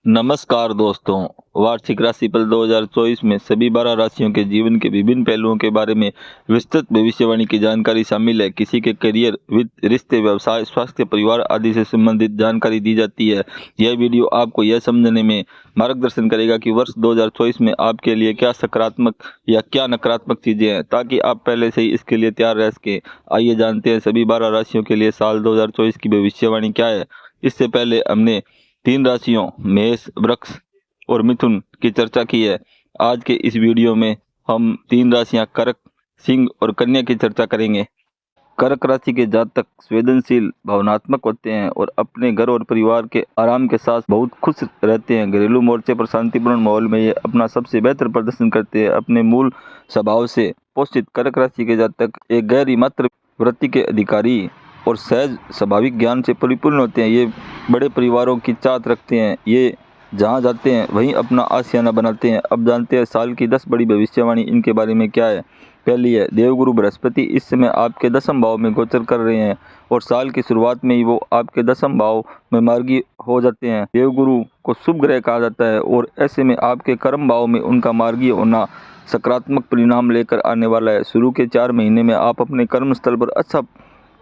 नमस्कार दोस्तों। वार्षिक राशिफल 2024 में सभी 12 राशियों के जीवन के विभिन्न पहलुओं के बारे में विस्तृत भविष्यवाणी की जानकारी शामिल है। किसी के करियर, वित्त, रिश्ते, व्यवसाय, स्वास्थ्य, परिवार आदि से संबंधित जानकारी दी जाती है। यह वीडियो आपको यह समझने में मार्गदर्शन करेगा कि वर्ष 2024 में आपके लिए क्या सकारात्मक या क्या नकारात्मक चीजें हैं, ताकि आप पहले से ही इसके लिए तैयार रह सकें। आइए जानते हैं सभी 12 राशियों के लिए साल 2024 की भविष्यवाणी क्या है। इससे पहले हमने 3 राशियों मेष, वृष और मिथुन की चर्चा की है। आज के इस वीडियो में हम 3 राशियां कर्क, सिंह और कन्या की चर्चा करेंगे। कर्क राशि के जातक संवेदनशील, भावनात्मक होते हैं और अपने घर और परिवार के आराम के साथ बहुत खुश रहते हैं। घरेलू मोर्चे पर शांतिपूर्ण माहौल में ये अपना सबसे बेहतर प्रदर्शन करते हैं। अपने मूल स्वभाव से पोषित कर्क राशि के जातक एक गहरी मात्र वृत्ति के अधिकारी और सहज स्वाभाविक ज्ञान से परिपूर्ण होते हैं। ये बड़े परिवारों की चाहत रखते हैं। ये जहाँ जाते हैं वहीं अपना आशियाना बनाते हैं। अब जानते हैं साल की 10 बड़ी भविष्यवाणी इनके बारे में क्या है। पहली है देवगुरु बृहस्पति इस समय आपके 10वें भाव में गोचर कर रहे हैं और साल की शुरुआत में ही वो आपके 10वें भाव में मार्गी हो जाते हैं। देवगुरु को शुभ ग्रह कहा जाता है और ऐसे में आपके कर्म भाव में उनका मार्गी होना सकारात्मक परिणाम लेकर आने वाला है। शुरू के 4 महीने में आप अपने कर्म स्थल पर अच्छा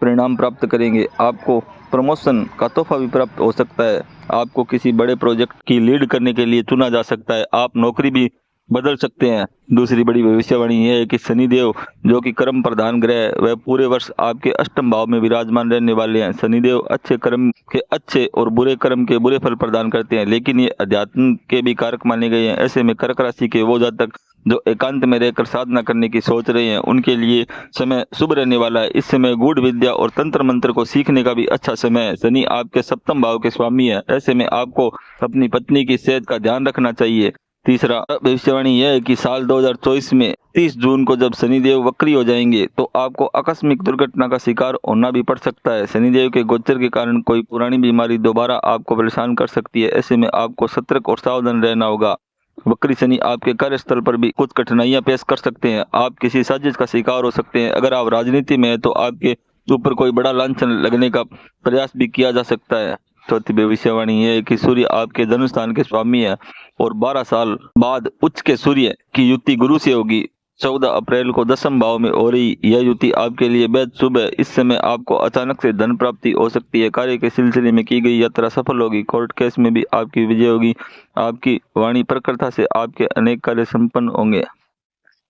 परिणाम प्राप्त करेंगे। आपको प्रमोशन का तोहफा भी प्राप्त हो सकता है। आपको किसी बड़े प्रोजेक्ट की लीड करने के लिए चुना जा सकता है। आप नौकरी भी बदल सकते हैं। दूसरी बड़ी भविष्यवाणी यह है कि शनिदेव, जो कि कर्म प्रधान ग्रह है, वह पूरे वर्ष आपके अष्टम भाव में विराजमान रहने वाले हैं। शनिदेव अच्छे कर्म के अच्छे और बुरे कर्म के बुरे फल प्रदान करते हैं, लेकिन ये अध्यात्म के भी कारक माने गए हैं। ऐसे में कर्क राशि के वो जातक जो एकांत में रहकर साधना करने की सोच रहे हैं, उनके लिए समय शुभ रहने वाला है। इस समय गूढ़ विद्या और तंत्र मंत्र को सीखने का भी अच्छा समय है। शनि आपके सप्तम भाव के स्वामी है। ऐसे में आपको अपनी पत्नी की सेहत का ध्यान रखना चाहिए। तीसरा भविष्यवाणी यह है कि साल 2024 में 30 जून को जब शनिदेव वक्री हो जाएंगे तो आपको आकस्मिक दुर्घटना का शिकार होना भी पड़ सकता है। शनिदेव के गोचर के कारण कोई पुरानी बीमारी दोबारा आपको परेशान कर सकती है। ऐसे में आपको सतर्क और सावधान रहना होगा। वक्री शनि आपके कार्यस्थल पर भी कुछ कठिनाइयां पेश कर सकते हैं। आप किसी साजिश का शिकार हो सकते हैं। अगर आप राजनीति में हैं तो आपके ऊपर कोई बड़ा लांछन लगने का प्रयास भी किया जा सकता है। चौथी भविष्यवाणी यह है कि सूर्य आपके धनुष स्थान के स्वामी है और 12 साल बाद उच्च के सूर्य की युति गुरु से होगी। 14 अप्रैल को 10वें भाव में हो रही यह युति आपके लिए बेहद शुभ है। इस समय आपको अचानक से धन प्राप्ति हो सकती है। कार्य के सिलसिले में की गई यात्रा सफल होगी। कोर्ट केस में भी आपकी विजय होगी। आपकी वाणी प्रखरता से आपके अनेक कार्य संपन्न होंगे।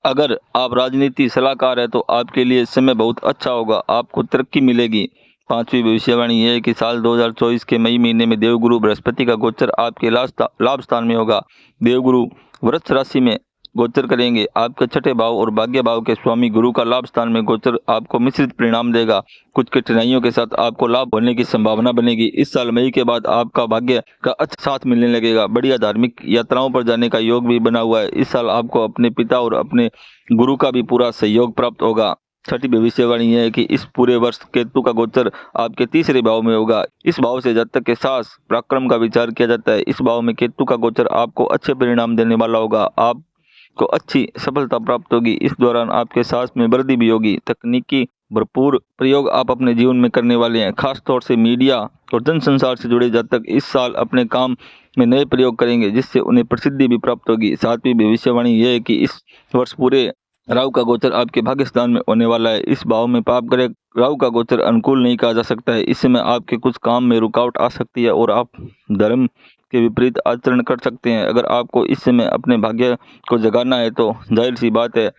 अगर आप राजनीति सलाहकार है तो आपके लिए समय बहुत अच्छा होगा। आपको तरक्की मिलेगी। पांचवी भविष्यवाणी यह है कि साल 2024 के मई महीने में देवगुरु बृहस्पति का गोचर आपके लाभ स्थान में होगा। देवगुरु वृष राशि में गोचर करेंगे। आपके छठे भाव और भाग्य भाव के स्वामी गुरु का लाभ स्थान में गोचर आपको मिश्रित परिणाम देगा। कुछ कठिनाइयों के साथ आपको लाभ होने की संभावना बनेगी। इस साल मई के बाद आपका भाग्य का अच्छा साथ मिलने लगेगा। बढ़िया धार्मिक यात्राओं पर जाने का योग भी बना हुआ है। इस साल आपको अपने पिता और अपने गुरु का भी पूरा सहयोग प्राप्त होगा। छठी भविष्यवाणी यह है कि इस पूरे वर्ष केतु का गोचर आपके तीसरे भाव में होगा। इस भाव से जातक के साहस पराक्रम का विचार किया जाता है। इस भाव में केतु का गोचर आपको अच्छे परिणाम देने वाला होगा। आपको अच्छी सफलता प्राप्त होगी। इस दौरान आपके साहस में वृद्धि भी होगी। तकनीकी भरपूर प्रयोग आप अपने जीवन में करने वाले हैं। खास तौर से मीडिया और जनसंचार से जुड़े जातक इस साल अपने काम में नए प्रयोग करेंगे, जिससे उन्हें प्रसिद्धि भी प्राप्त होगी। सातवीं भविष्यवाणी यह है कि इस वर्ष पूरे राहु का गोचर आपके भाग्य स्थान में होने वाला है। इस भाव में पाप ग्रह राहु का गोचर अनुकूल नहीं कहा जा सकता है। इस समय आपके कुछ काम में रुकावट आ सकती है और आप धर्म के विपरीत आचरण कर सकते हैं। अगर आपको इस समय अपने भाग्य को जगाना है तो जाहिर सी बात है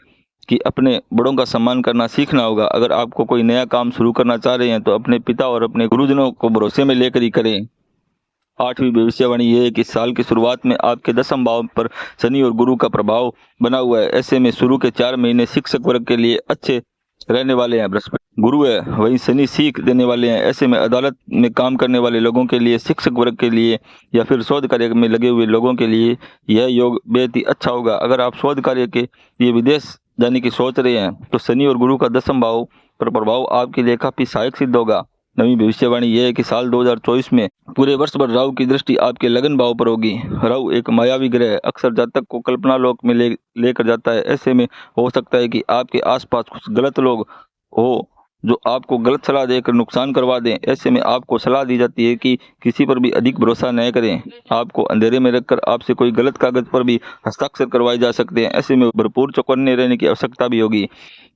कि अपने बड़ों का सम्मान करना सीखना होगा। अगर आपको कोई नया काम शुरू करना चाह रहे हैं तो अपने पिता और अपने गुरुजनों को भरोसे में लेकर ही करें। आठवीं भविष्यवाणी यह है कि साल की शुरुआत में आपके 10वें भाव पर शनि और गुरु का प्रभाव बना हुआ है। ऐसे में शुरू के 4 महीने शिक्षक वर्ग के लिए अच्छे रहने वाले हैं। बृहस्पति गुरु है, वहीं शनि सीख देने वाले हैं। ऐसे में अदालत में काम करने वाले लोगों के लिए, शिक्षक वर्ग के लिए या फिर शोध कार्य में लगे हुए लोगों के लिए यह योग बेहद ही अच्छा होगा। अगर आप शोध कार्य के लिए विदेश जाने की सोच रहे हैं तो शनि और गुरु का 10वें भाव पर प्रभाव आपके लिए काफी सहायक सिद्ध होगा। नवी भविष्यवाणी यह है कि साल 2024 में पूरे वर्ष भर राहु की दृष्टि आपके लगन भाव पर होगी। राहु एक मायावी ग्रह है, अक्सर जातक को कल्पना लोक में लेकर जाता है। ऐसे में हो सकता है कि आपके आसपास कुछ गलत लोग हो जो आपको गलत सलाह देकर नुकसान करवा दें। ऐसे में आपको सलाह दी जाती है कि किसी पर भी अधिक भरोसा न करें। आपको अंधेरे में रखकर आपसे कोई गलत कागज पर भी हस्ताक्षर करवाए जा सकते हैं। ऐसे में भरपूर चौकन्ने रहने की आवश्यकता भी होगी।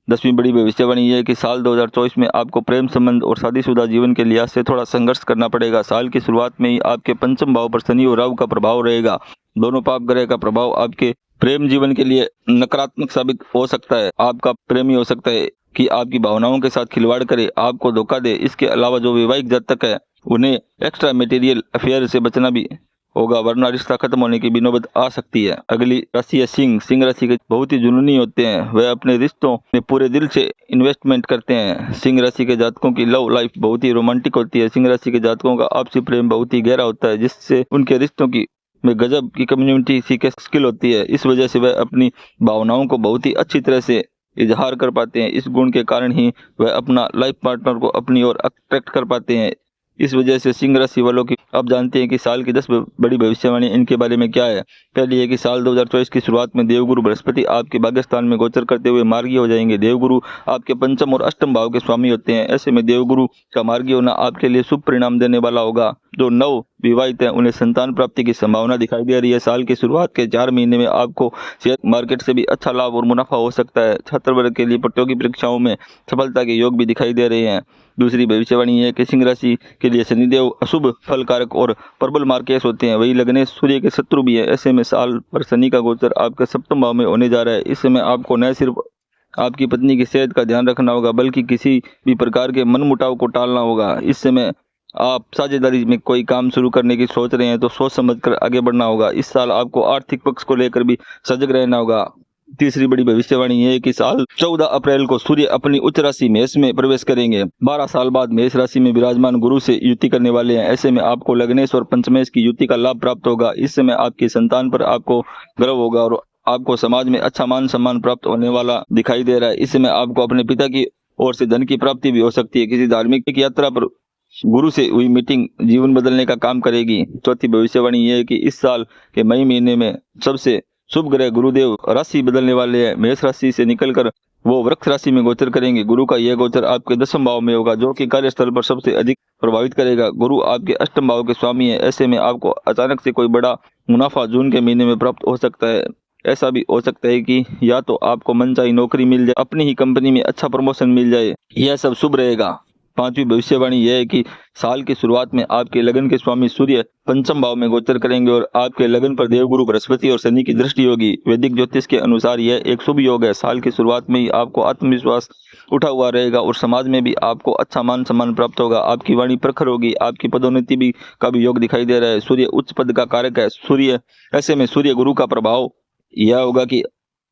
10वीं बड़ी भविष्यवाणी यह है कि साल 2024 में आपको प्रेम संबंध और शादीशुदा जीवन के लिहाज से थोड़ा संघर्ष करना पड़ेगा। साल की शुरुआत में ही आपके पंचम भाव पर शनि और राहु का प्रभाव रहेगा। दोनों पाप ग्रह का प्रभाव आपके प्रेम जीवन के लिए नकारात्मक साबित हो सकता है। आपका प्रेमी हो सकता है कि आपकी भावनाओं के साथ खिलवाड़ करे, आपको धोखा दे। इसके अलावा जो वैवाहिक जातक है उन्हें एक्स्ट्रा मटेरियल अफेयर से बचना भी होगा, वरना रिश्ता खत्म होने की भी नौबत आ सकती है। अगली राशि है सिंह। सिंह राशि के बहुत ही जुनूनी होते हैं, वह अपने रिश्तों में पूरे दिल से इन्वेस्टमेंट करते हैं। सिंह राशि के जातकों की लव लाइफ बहुत ही रोमांटिक होती है। सिंह राशि के जातकों का आपसी प्रेम बहुत ही गहरा होता है, जिससे उनके रिश्तों की में गजब की कम्युनिटी सीखे स्किल होती है। इस वजह से वह अपनी भावनाओं को बहुत ही अच्छी तरह से इजहार कर पाते हैं। इस गुण के कारण ही वह अपना लाइफ पार्टनर को अपनी ओर अट्रैक्ट कर पाते हैं। इस वजह से सिंह राशि वालों की आप जानते हैं कि साल की 10 बड़ी भविष्यवाणी इनके बारे में क्या है। पहली है कि साल 2024 की शुरुआत में देवगुरु बृहस्पति आपके भाग्यस्थान में गोचर करते हुए मार्गी हो जाएंगे। देवगुरु आपके पंचम और अष्टम भाव के स्वामी होते हैं। ऐसे में देवगुरु का मार्गी होना आपके लिए शुभ परिणाम देने वाला होगा। जो नव विवाहित हैं उन्हें संतान प्राप्ति की संभावना दिखाई दे रही है। साल की शुरुआत के 4 महीने में आपको शेयर मार्केट से भी अच्छा लाभ और मुनाफा हो सकता है। छात्र वर्ग के लिए प्रतियोगी परीक्षाओं में सफलता के योग भी दिखाई दे रहे हैं। दूसरी भविष्यवाणी है कि सिंह राशि के लिए शनिदेव अशुभ फलकारक और प्रबल मार्केश होते हैं, वही लग्नेश सूर्य के शत्रु भी है। ऐसे में साल पर शनि का गोचर आपके सप्तम भाव में होने जा रहा है। इस समय आपको न सिर्फ आपकी पत्नी की सेहत का ध्यान रखना होगा, बल्कि किसी भी प्रकार के मनमुटाव को टालना होगा। इस समय आप साझेदारी में कोई काम शुरू करने की सोच रहे हैं तो सोच समझकर आगे बढ़ना होगा। इस साल आपको आर्थिक पक्ष को लेकर भी सजग रहना होगा। तीसरी बड़ी भविष्यवाणी है कि साल 14 अप्रैल को सूर्य अपनी उच्च राशि मेष में प्रवेश करेंगे। 12 साल बाद मेष राशि में विराजमान गुरु से युति करने वाले हैं। ऐसे में आपको लग्नेश और पंचमेश की युति का लाभ प्राप्त होगा। इस समय आपकी संतान पर आपको गर्व होगा और आपको समाज में अच्छा मान सम्मान प्राप्त होने वाला दिखाई दे रहा है। इस समय आपको अपने पिता की ओर से धन की प्राप्ति भी हो सकती है। किसी धार्मिक यात्रा पर गुरु से हुई मीटिंग जीवन बदलने का काम करेगी। चौथी भविष्यवाणी यह है कि इस साल के मई महीने में सबसे शुभ ग्रह गुरुदेव राशि बदलने वाले हैं। मेष राशि से निकलकर वो वृक्ष राशि में गोचर करेंगे। गुरु का यह गोचर आपके 10वें भाव में होगा, जो कि कार्यस्थल पर सबसे अधिक प्रभावित करेगा। गुरु आपके अष्टम भाव के स्वामी है। ऐसे में आपको अचानक से कोई बड़ा मुनाफा जून के महीने में प्राप्त हो सकता है। ऐसा भी हो सकता है कि या तो आपको मनचाही नौकरी मिल जाए, अपनी ही कंपनी में अच्छा प्रमोशन मिल जाए, यह सब शुभ रहेगा। पांचवी भविष्यवाणी यह है कि साल की शुरुआत में आपके लगन के स्वामी सूर्य पंचम भाव में गोचर करेंगे और आपके लगन पर देवगुरु बृहस्पति और शनि की दृष्टि होगी। वैदिक ज्योतिष के अनुसार यह एक शुभ योग है। साल की शुरुआत में ही आपको आत्मविश्वास उठा हुआ रहेगा और समाज में भी आपको अच्छा मान सम्मान प्राप्त होगा। आपकी वाणी प्रखर होगी। आपकी पदोन्नति भी का भी योग दिखाई दे रहा है। सूर्य उच्च पद का कारक है। ऐसे में सूर्य गुरु का प्रभाव यह होगा कि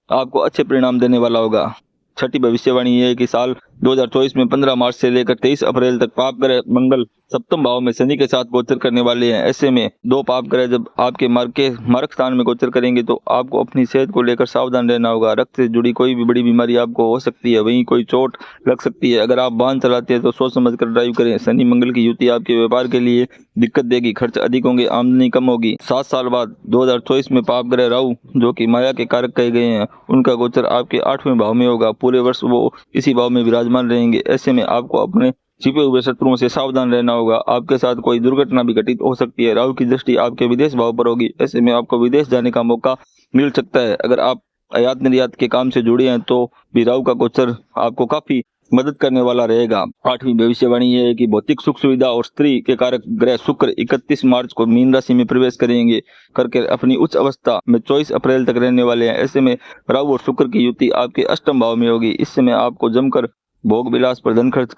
आपको अच्छे परिणाम देने वाला होगा। छठी भविष्यवाणी यह है कि साल 2024 में 15 मार्च से लेकर 23 अप्रैल तक पाप ग्रह मंगल सप्तम भाव में शनि के साथ गोचर करने वाले हैं। ऐसे में दो पाप ग्रह जब आपके मार्ग स्थान में गोचर करेंगे तो आपको अपनी सेहत को लेकर सावधान रहना होगा। रक्त से जुड़ी कोई भी बड़ी बीमारी आपको हो सकती है, वहीं कोई चोट लग सकती है। अगर आप वाहन चलाते हैं तो सोच समझ कर ड्राइव करें। शनि मंगल की युति आपके व्यापार के लिए दिक्कत देगी, खर्च अधिक होंगे, आमदनी कम होगी। 7 साल बाद 2024 में पाप ग्रह राहु, जो कि माया के कारक कहे गए हैं, उनका गोचर आपके 8वें भाव में होगा। पूरे वर्ष वो इसी भाव में विराजमान रहेंगे। ऐसे में आपको अपने छिपे हुए शत्रुओं से सावधान रहना होगा। आपके साथ कोई दुर्घटना भी घटित हो सकती है। राहु की दृष्टि आपके विदेश भाव पर होगी। ऐसे में आपको विदेश जाने का मौका मिल सकता है। अगर आप आयात निर्यात के काम से जुड़े हैं तो भी राहु का गोचर आपको काफी मदद करने वाला रहेगा। 8वीं भविष्यवाणी यह है कि भौतिक सुख सुविधा और स्त्री के कारक ग्रह शुक्र 31 मार्च को मीन राशि में प्रवेश करेंगे करके अपनी उच्च अवस्था में 24 अप्रैल तक रहने वाले हैं। ऐसे में राहु और शुक्र की युति आपके अष्टम भाव में होगी। इस समय आपको जमकर भोग विलास पर धन खर्च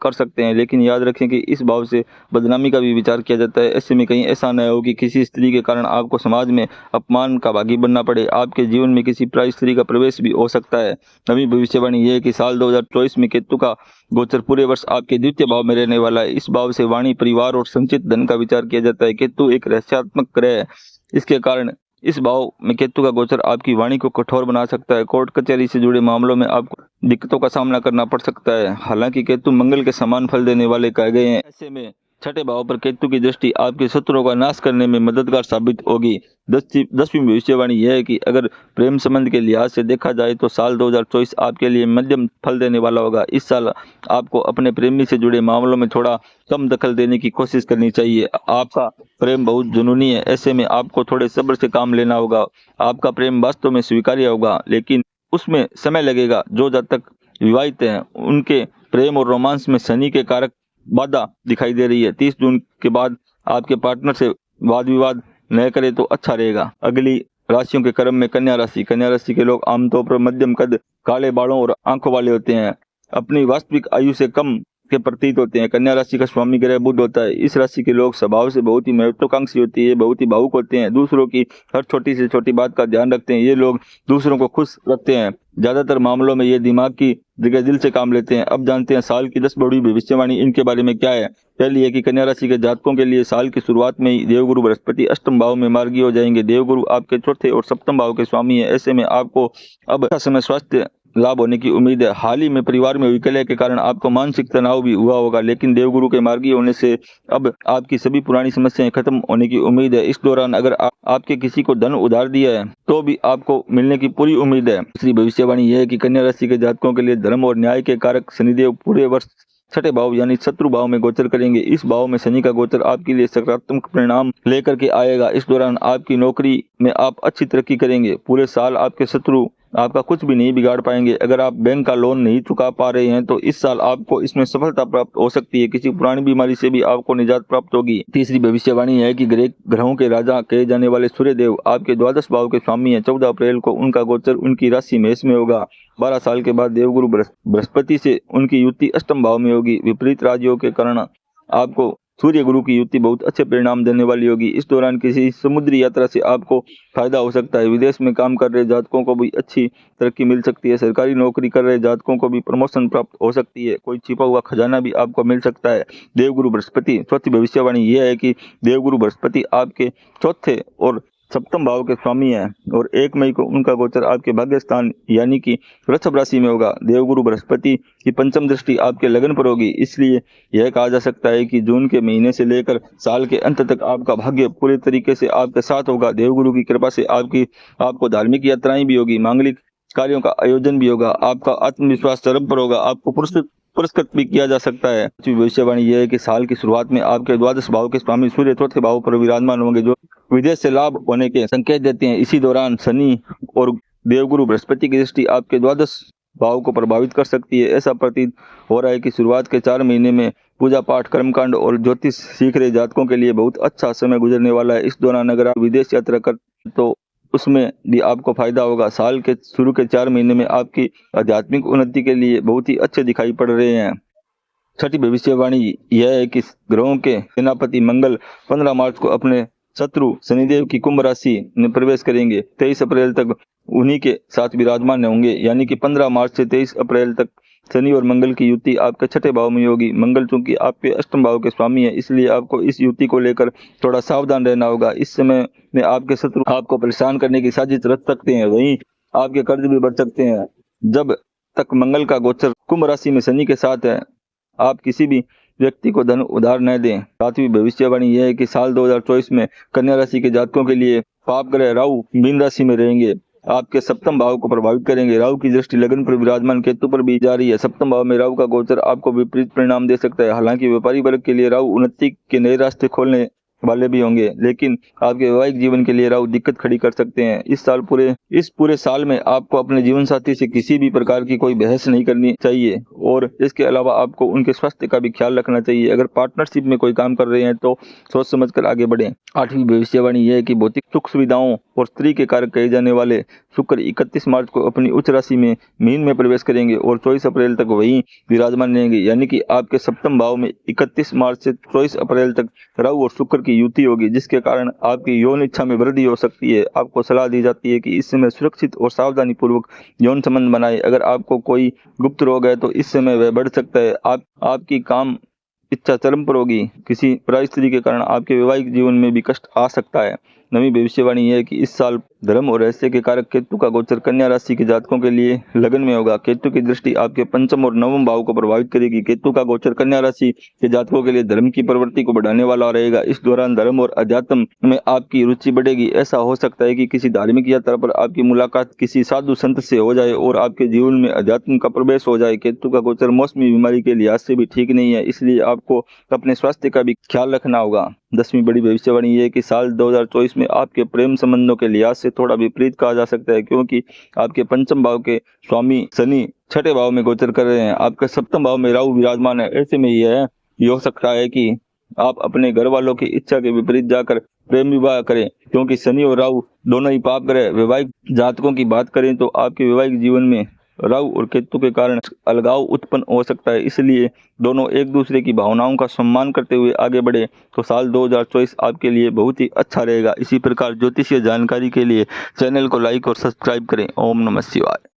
कर सकते हैं, लेकिन याद रखें कि इस भाव से बदनामी का भी विचार किया जाता है। ऐसे में कहीं ऐसा न हो कि किसी स्त्री के कारण आपको समाज में अपमान का भागी बनना पड़े। आपके जीवन में किसी पराई स्त्री का प्रवेश भी हो सकता है। नवी भविष्यवाणी यह है कि साल 2024 में केतु का गोचर पूरे वर्ष आपके द्वितीय भाव में रहने वाला है। इस भाव से वाणी, परिवार और संचित धन का विचार किया जाता है। केतु एक रहस्यात्मक ग्रह है। इसके कारण इस भाव में केतु का गोचर आपकी वाणी को कठोर बना सकता है। कोर्ट कचहरी से जुड़े मामलों में आपको दिक्कतों का सामना करना पड़ सकता है। हालांकि केतु मंगल के समान फल देने वाले कहे गए हैं। ऐसे में छठे भाव पर केतु की दृष्टि आपके शत्रुओं का नाश करने में मददगार साबित होगी। 10वीं भविष्यवाणी यह है कि अगर प्रेम संबंध के लिहाज से देखा जाए तो साल 2024 आपके लिए मध्यम फल देने वाला होगा। इस साल आपको अपने प्रेमी से जुड़े मामलों में थोड़ा कम दखल देने की कोशिश करनी चाहिए। आपका प्रेम बहुत जुनूनी है, ऐसे में आपको थोड़े सब्र से काम लेना होगा। आपका प्रेम वास्तव में स्वीकार्य होगा, लेकिन उसमें समय लगेगा। जो जब तक विवाहित हैं उनके प्रेम और रोमांस में शनि के कारक बाधा दिखाई दे रही है। 30 जून के बाद आपके पार्टनर से वाद विवाद न करे तो अच्छा रहेगा। अगली राशियों के क्रम में कन्या राशि। कन्या राशि के लोग आमतौर पर मध्यम कद, काले बालों और आंखों वाले होते हैं। अपनी वास्तविक आयु से कम के प्रतीत होते हैं। कन्या राशि का स्वामी ग्रह बुध होता है। इस राशि के लोग स्वभाव से बहुत ही महत्वाकांक्षी होती है, बहुत ही भावुक होते हैं, दूसरों की हर छोटी से छोटी बात का ध्यान रखते हैं। ये लोग दूसरों को खुश रखते हैं। ज्यादातर मामलों में ये दिमाग की जगह दिल से काम लेते हैं। अब जानते हैं साल की 10 बड़ी भविष्यवाणी इनके बारे में क्या है। पहली है कि कन्या राशि के जातकों के लिए साल की शुरुआत में ही देवगुरु बृहस्पति अष्टम भाव में मार्गी हो जाएंगे। देवगुरु आपके चौथे और सप्तम भाव के स्वामी है। ऐसे में आपको अब अच्छा समय स्वास्थ्य लाभ होने की उम्मीद है। हाल ही में परिवार में विकल्य के कारण आपको मानसिक तनाव भी हुआ होगा, लेकिन देवगुरु के मार्गी होने से अब आपकी सभी पुरानी समस्याएं खत्म होने की उम्मीद है। इस दौरान अगर आपके किसी को धन उधार दिया है तो भी आपको मिलने की पूरी उम्मीद है। दूसरी भविष्यवाणी यह है कि कन्या राशि के जातकों के लिए धर्म और न्याय के कारक शनिदेव पूरे वर्ष छठे भाव यानी शत्रु भाव में गोचर करेंगे। इस भाव में शनि का गोचर आपके लिए सकारात्मक परिणाम लेकर के आएगा। इस दौरान आपकी नौकरी में आप अच्छी तरक्की करेंगे। पूरे साल आपके शत्रु आपका कुछ भी नहीं बिगाड़ पाएंगे। अगर आप बैंक का लोन नहीं चुका पा रहे हैं तो इस साल आपको इसमें सफलता प्राप्त हो सकती है। किसी पुरानी बीमारी से भी आपको निजात प्राप्त होगी। तीसरी भविष्यवाणी है कि ग्रहों के राजा कहे जाने वाले सूर्य देव आपके द्वादश भाव के स्वामी है। 14 अप्रैल को उनका गोचर उनकी राशि मेष में होगा। 12 साल के बाद देवगुरु बृहस्पति से उनकी युति अष्टम भाव में होगी। विपरीत राज्यों के कारण आपको सूर्य गुरु की युति बहुत अच्छे परिणाम देने वाली होगी। इस दौरान किसी समुद्री यात्रा से आपको फायदा हो सकता है। विदेश में काम कर रहे जातकों को भी अच्छी तरक्की मिल सकती है। सरकारी नौकरी कर रहे जातकों को भी प्रमोशन प्राप्त हो सकती है। कोई छिपा हुआ खजाना भी आपको मिल सकता है। देवगुरु बृहस्पति। चौथी भविष्यवाणी यह है कि देवगुरु बृहस्पति आपके चौथे और सप्तम भाव के स्वामी है और 1 मई को उनका गोचर आपके भाग्य स्थान यानी कि वृषभ राशि में होगा। देवगुरु बृहस्पति की पंचम दृष्टि आपके लगन पर होगी। इसलिए यह कहा जा सकता है कि जून के महीने से लेकर साल के अंत तक आपका भाग्य पूरे तरीके से आपके साथ होगा। देवगुरु की कृपा से आपको धार्मिक यात्राएं भी होगी, मांगलिक कार्यों का आयोजन भी होगा, आपका आत्मविश्वास चरम पर होगा, आपको पुरस्कृत भी किया जा सकता है। भविष्यवाणी यह है कि साल की शुरुआत में आपके द्वादश भाव के स्वामी सूर्य चौथे भाव पर विराजमान होंगे, जो विदेश से लाभ होने के संकेत देते हैं। इसी दौरान शनि और देवगुरु बृहस्पति की दृष्टि आपके द्वादश भाव को प्रभावित कर सकती है। ऐसा प्रतीत हो रहा है कि शुरुआत के 4 महीने में पूजा पाठ, कर्मकांड और ज्योतिष सीख रहे जातकों के लिए बहुत अच्छा समय गुजरने वाला है। इस दौरान अगर आप विदेश यात्रा कर तो उसमें भी आपको फायदा होगा। साल के शुरू के 4 महीने में आपकी आध्यात्मिक उन्नति के लिए बहुत ही अच्छे दिखाई पड़ रहे हैं। छठी भविष्यवाणी यह है कि ग्रहों के सेनापति मंगल 15 मार्च को अपने शत्रु शनिदेव की कुंभ राशि में प्रवेश करेंगे। 23 अप्रैल तक उन्हीं के साथ विराजमान होंगे, यानी कि 15 मार्च से 23 अप्रैल तक शनि और मंगल की युति आपके छठे भाव में होगी। मंगल चूंकि आपके अष्टम भाव के स्वामी है, इसलिए आपको इस युति को लेकर थोड़ा सावधान रहना होगा। इस समय में आपके शत्रु आपको परेशान करने की साजिश रच सकते हैं, वहीं आपके कर्ज भी बढ़ सकते हैं। जब तक मंगल का गोचर कुंभ राशि में शनि के साथ है, आप किसी भी व्यक्ति को धन उधार न दें। सातवीं भविष्यवाणी यह है कि साल 2024 में कन्या राशि के जातकों के लिए पाप ग्रह राहु मीन राशि में रहेंगे, आपके सप्तम भाव को प्रभावित करेंगे। राहु की दृष्टि लगन पर विराजमान केतु पर भी जा रही है। सप्तम भाव में राहु का गोचर आपको विपरीत परिणाम दे सकता है। हालांकि व्यापारी वर्ग के लिए राहु उन्नति के नए रास्ते खोलने वाले भी होंगे, लेकिन आपके वैवाहिक जीवन के लिए राहु दिक्कत खड़ी कर सकते हैं। इस पूरे साल में आपको अपने जीवन साथी से किसी भी प्रकार की कोई बहस नहीं करनी चाहिए और इसके अलावा आपको उनके स्वास्थ्य का भी ख्याल रखना चाहिए। अगर पार्टनरशिप में कोई काम कर रहे हैं तो सोच समझकर आगे बढ़ें। आठवीं भविष्यवाणी यह है कि भौतिक सुख सुविधाओं और स्त्री के कारक कहे जाने वाले शुक्र 31 मार्च को अपनी उच्च राशि में मीन में प्रवेश करेंगे और 24 अप्रैल तक वहीं विराजमान रहेंगे, यानी कि आपके सप्तम भाव में 31 मार्च से 24 अप्रैल तक राहु और शुक्र की युति होगी, जिसके कारण आपकी यौन इच्छा में वृद्धि हो सकती है। आपको सलाह दी जाती है कि इस समय सुरक्षित और सावधानी पूर्वक यौन संबंध बनाए। अगर आपको कोई गुप्त रोग है तो इस समय वह बढ़ सकता है। आपकी काम इच्छा चरम पर होगी। किसी पराई स्त्री के कारण आपके वैवाहिक जीवन में भी कष्ट आ सकता है। नवी भविष्यवाणी यह है कि इस साल धर्म और रहस्य के कारक केतु का गोचर कन्या राशि के जातकों के लिए लगन में होगा। केतु की दृष्टि आपके पंचम और नवम भाव को प्रभावित करेगी। केतु का गोचर कन्या राशि के जातकों के लिए धर्म की प्रवृत्ति को बढ़ाने वाला रहेगा। इस दौरान धर्म और अध्यात्म में आपकी रुचि बढ़ेगी। ऐसा हो सकता है कि किसी धार्मिक यात्रा पर आपकी मुलाकात किसी साधु संत से हो जाए और आपके जीवन में अध्यात्म का प्रवेश हो जाए। केतु का गोचर मौसमी बीमारी के लिहाज से भी ठीक नहीं है, इसलिए आपको अपने स्वास्थ्य का भी ख्याल रखना होगा। 10वीं बड़ी भविष्यवाणी ये है कि साल 2024 में आपके प्रेम संबंधों के लिहाज से थोड़ा विपरीत कहा जा सकता है, क्योंकि आपके पंचम भाव के स्वामी शनि छठे भाव में गोचर कर रहे हैं। आपके सप्तम भाव में राहु विराजमान है। ऐसे में ये हो सकता है कि आप अपने घर वालों की इच्छा के विपरीत जाकर प्रेम विवाह करें, क्योंकि शनि और राहु दोनों ही पाप ग्रह। वैवाहिक जातकों की बात करें तो आपके वैवाहिक जीवन में राहु और केतु के कारण अलगाव उत्पन्न हो सकता है, इसलिए दोनों एक दूसरे की भावनाओं का सम्मान करते हुए आगे बढ़े तो साल 2024 आपके लिए बहुत ही अच्छा रहेगा। इसी प्रकार ज्योतिषीय जानकारी के लिए चैनल को लाइक और सब्सक्राइब करें। ओम नमः शिवाय।